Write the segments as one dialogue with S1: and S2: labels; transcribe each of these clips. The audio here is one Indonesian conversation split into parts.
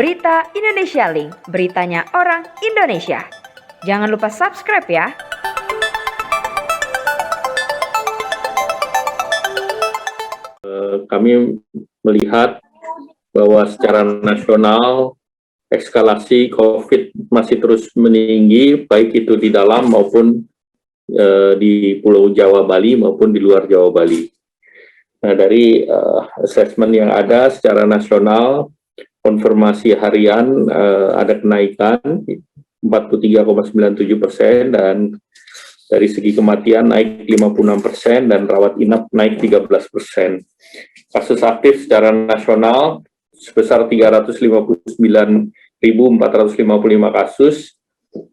S1: Berita Indonesia Link, beritanya orang Indonesia. Jangan lupa subscribe ya.
S2: Kami melihat bahwa secara nasional eskalasi COVID masih terus meninggi, baik itu di dalam maupun di Pulau Jawa Bali maupun di luar Jawa Bali. Nah, dari assessment yang ada secara nasional, konfirmasi harian ada kenaikan 43,97% dan dari segi kematian naik 56% dan rawat inap naik 13%. Kasus aktif secara nasional sebesar 359.455 kasus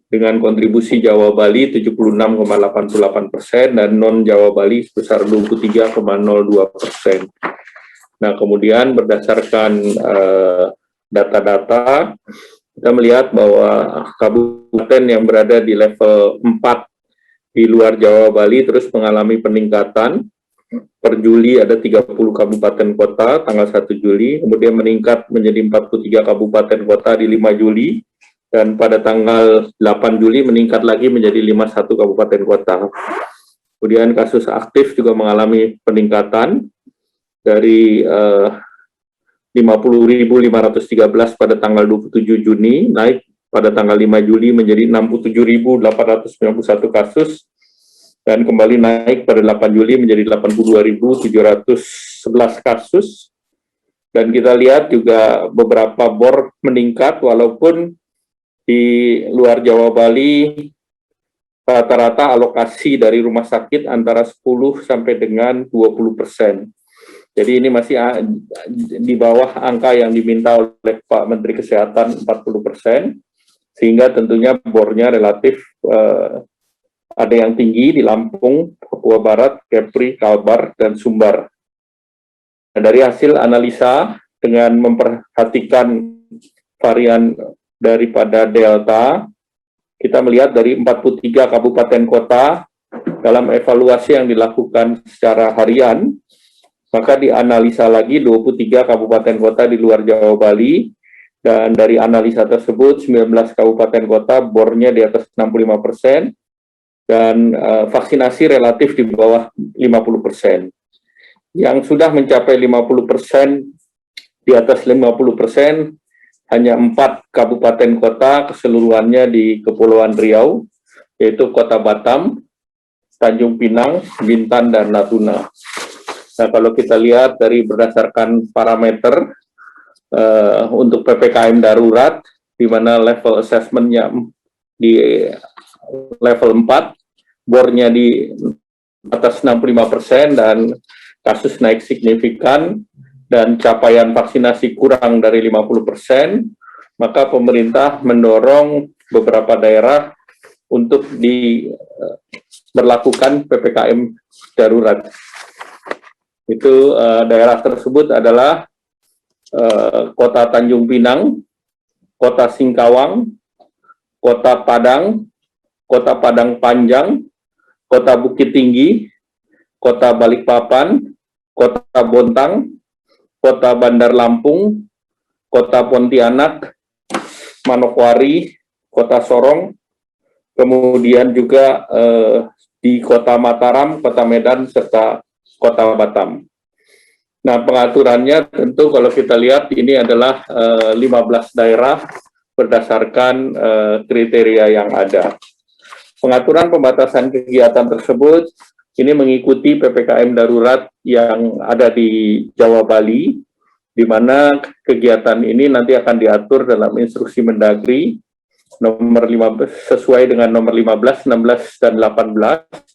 S2: dengan kontribusi Jawa Bali 76,88% dan non Jawa Bali sebesar 23,02%. Nah, kemudian berdasarkan data-data, kita melihat bahwa kabupaten yang berada di level 4 di luar Jawa Bali terus mengalami peningkatan. Per Juli ada 30 kabupaten kota tanggal 1 Juli, kemudian meningkat menjadi 43 kabupaten kota di 5 Juli, dan pada tanggal 8 Juli meningkat lagi menjadi 51 kabupaten kota. Kemudian kasus aktif juga mengalami peningkatan dari 50.513 pada tanggal 27 Juni, naik pada tanggal 5 Juli menjadi 67.891 kasus, dan kembali naik pada 8 Juli menjadi 82.711 kasus. Dan kita lihat juga beberapa BOR meningkat, walaupun di luar Jawa Bali rata-rata alokasi dari rumah sakit antara 10 sampai dengan 20%. Jadi ini masih di bawah angka yang diminta oleh Pak Menteri Kesehatan 40%, sehingga tentunya BOR-nya relatif ada yang tinggi di Lampung, Papua Barat, Kepri, Kalbar, dan Sumbar. Nah, dari hasil analisa dengan memperhatikan varian daripada Delta, kita melihat dari 43 kabupaten kota dalam evaluasi yang dilakukan secara harian, maka dianalisa lagi 23 kabupaten kota di luar Jawa Bali, dan dari analisa tersebut 19 kabupaten kota BOR-nya di atas 65%, dan vaksinasi relatif di bawah 50%. Yang sudah mencapai 50%, di atas 50%, hanya 4 kabupaten kota keseluruhannya di Kepulauan Riau, yaitu Kota Batam, Tanjung Pinang, Bintan, dan Natuna. Nah, kalau kita lihat dari berdasarkan parameter untuk PPKM darurat, di mana level assessment-nya di level 4, BOR-nya di atas 65%, dan kasus naik signifikan, dan capaian vaksinasi kurang dari 50%, maka pemerintah mendorong beberapa daerah untuk berlakukan PPKM darurat. Itu daerah tersebut adalah Kota Tanjung Pinang, Kota Singkawang, Kota Padang, Kota Padang Panjang, Kota Bukit Tinggi, Kota Balikpapan, Kota Bontang, Kota Bandar Lampung, Kota Pontianak, Manokwari, Kota Sorong, kemudian juga di Kota Mataram, Kota Medan, serta Kota Batam. Nah, pengaturannya tentu kalau kita lihat ini adalah 15 daerah berdasarkan kriteria yang ada. Pengaturan pembatasan kegiatan tersebut ini mengikuti PPKM darurat yang ada di Jawa Bali, di mana kegiatan ini nanti akan diatur dalam instruksi Mendagri nomor 15, sesuai dengan nomor 15, 16, dan 18.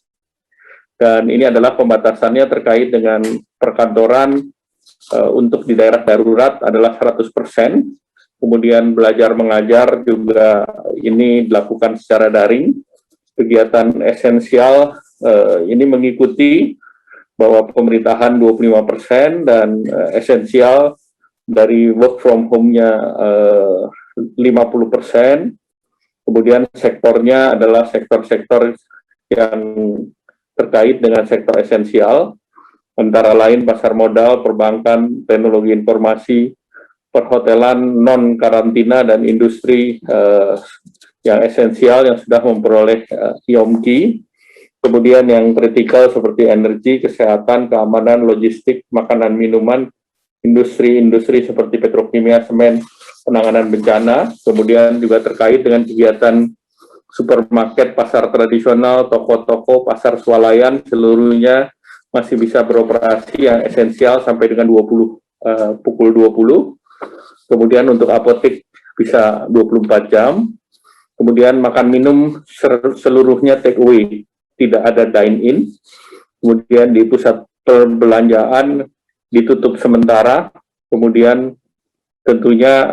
S2: Dan ini adalah pembatasannya terkait dengan perkantoran untuk di daerah darurat adalah 100%. Kemudian belajar mengajar juga ini dilakukan secara daring. Kegiatan esensial ini mengikuti bahwa pemerintahan 25% dan esensial dari work from home-nya 50%. Kemudian sektornya adalah sektor-sektor yang terkait dengan sektor esensial, antara lain pasar modal, perbankan, teknologi informasi, perhotelan non karantina dan industri yang esensial yang sudah memperoleh IOMKI. Kemudian yang kritikal seperti energi, kesehatan, keamanan, logistik, makanan, minuman, industri-industri seperti petrokimia, semen, penanganan bencana, kemudian juga terkait dengan kegiatan supermarket, pasar tradisional, toko-toko, pasar swalayan, seluruhnya masih bisa beroperasi yang esensial sampai dengan pukul 20. Kemudian untuk apotek bisa 24 jam. Kemudian makan minum seluruhnya take away, tidak ada dine-in. Kemudian di pusat perbelanjaan ditutup sementara. Kemudian tentunya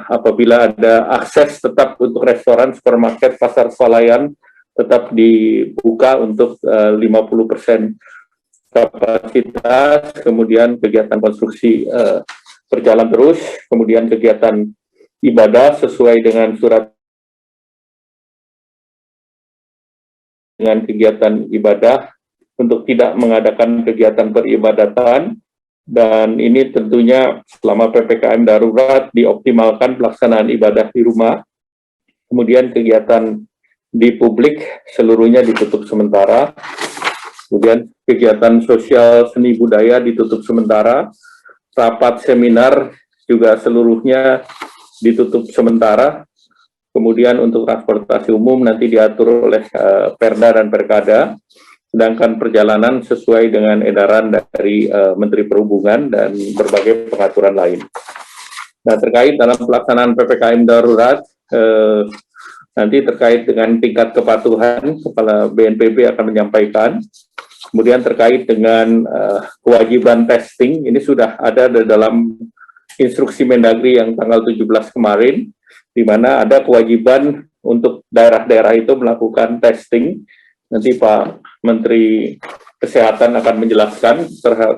S2: apabila ada akses tetap untuk restoran, supermarket, pasar swalayan tetap dibuka untuk 50% kapasitas. Kemudian kegiatan konstruksi berjalan terus. Kemudian kegiatan ibadah sesuai dengan surat dengan kegiatan ibadah untuk tidak mengadakan kegiatan peribadatan, dan ini tentunya selama PPKM darurat dioptimalkan pelaksanaan ibadah di rumah. Kemudian kegiatan di publik seluruhnya ditutup sementara. Kemudian kegiatan sosial seni budaya ditutup sementara. Rapat seminar juga seluruhnya ditutup sementara. Kemudian untuk transportasi umum nanti diatur oleh Perda dan Perkada, sedangkan perjalanan sesuai dengan edaran dari Menteri Perhubungan dan berbagai pengaturan lain. Nah, terkait dalam pelaksanaan PPKM darurat, nanti terkait dengan tingkat kepatuhan, Kepala BNPB akan menyampaikan. Kemudian terkait dengan kewajiban testing, ini sudah ada dalam instruksi Mendagri yang tanggal 17 kemarin, di mana ada kewajiban untuk daerah-daerah itu melakukan testing. Nanti Pak Menteri Kesehatan akan menjelaskan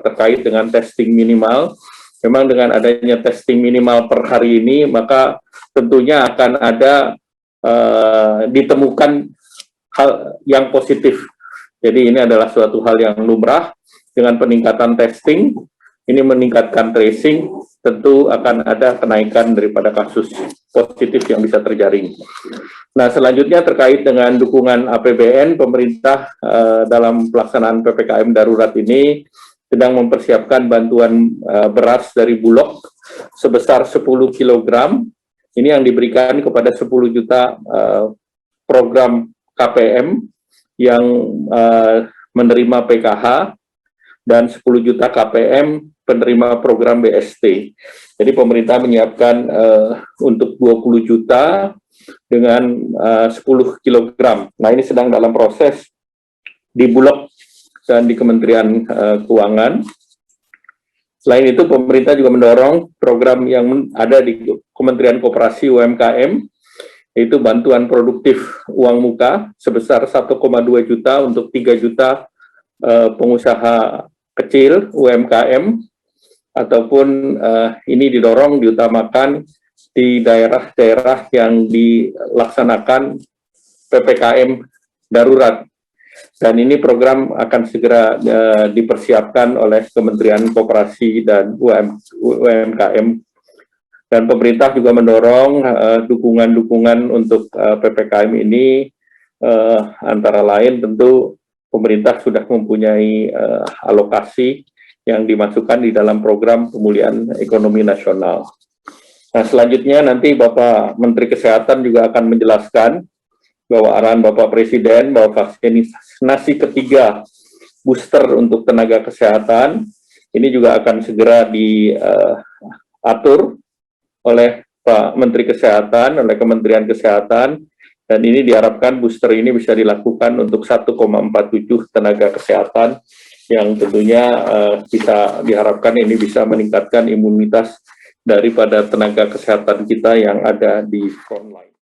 S2: terkait dengan testing minimal. Memang dengan adanya testing minimal per hari ini, maka tentunya akan ada ditemukan hal yang positif. Jadi ini adalah suatu hal yang lumrah. Dengan peningkatan testing, ini meningkatkan tracing, tentu akan ada kenaikan daripada kasus positif yang bisa terjaring. Nah, selanjutnya terkait dengan dukungan APBN, pemerintah dalam pelaksanaan PPKM darurat ini sedang mempersiapkan bantuan beras dari Bulog sebesar 10 kg. Ini yang diberikan kepada 10 juta program KPM yang menerima PKH dan 10 juta KPM penerima program BST. Jadi pemerintah menyiapkan untuk 20 juta dengan 10 kg. Nah, ini sedang dalam proses di Bulog dan di Kementerian Keuangan. Selain itu, pemerintah juga mendorong program yang ada di Kementerian Koperasi UMKM, yaitu bantuan produktif uang muka sebesar 1,2 juta untuk 3 juta pengusaha kecil UMKM, ataupun ini didorong diutamakan di daerah-daerah yang dilaksanakan PPKM darurat. Dan ini program akan segera dipersiapkan oleh Kementerian Koperasi dan UMKM. Dan pemerintah juga mendorong dukungan-dukungan untuk PPKM ini, antara lain tentu pemerintah sudah mempunyai alokasi yang dimasukkan di dalam program pemulihan ekonomi nasional. Nah, selanjutnya nanti Bapak Menteri Kesehatan juga akan menjelaskan bahwa arahan Bapak Presiden bahwa vaksinasi ketiga booster untuk tenaga kesehatan ini juga akan segera diatur oleh Pak Menteri Kesehatan, oleh Kementerian Kesehatan, dan ini diharapkan booster ini bisa dilakukan untuk 1,47 tenaga kesehatan yang tentunya bisa diharapkan ini bisa meningkatkan imunitas daripada tenaga kesehatan kita yang ada di frontline.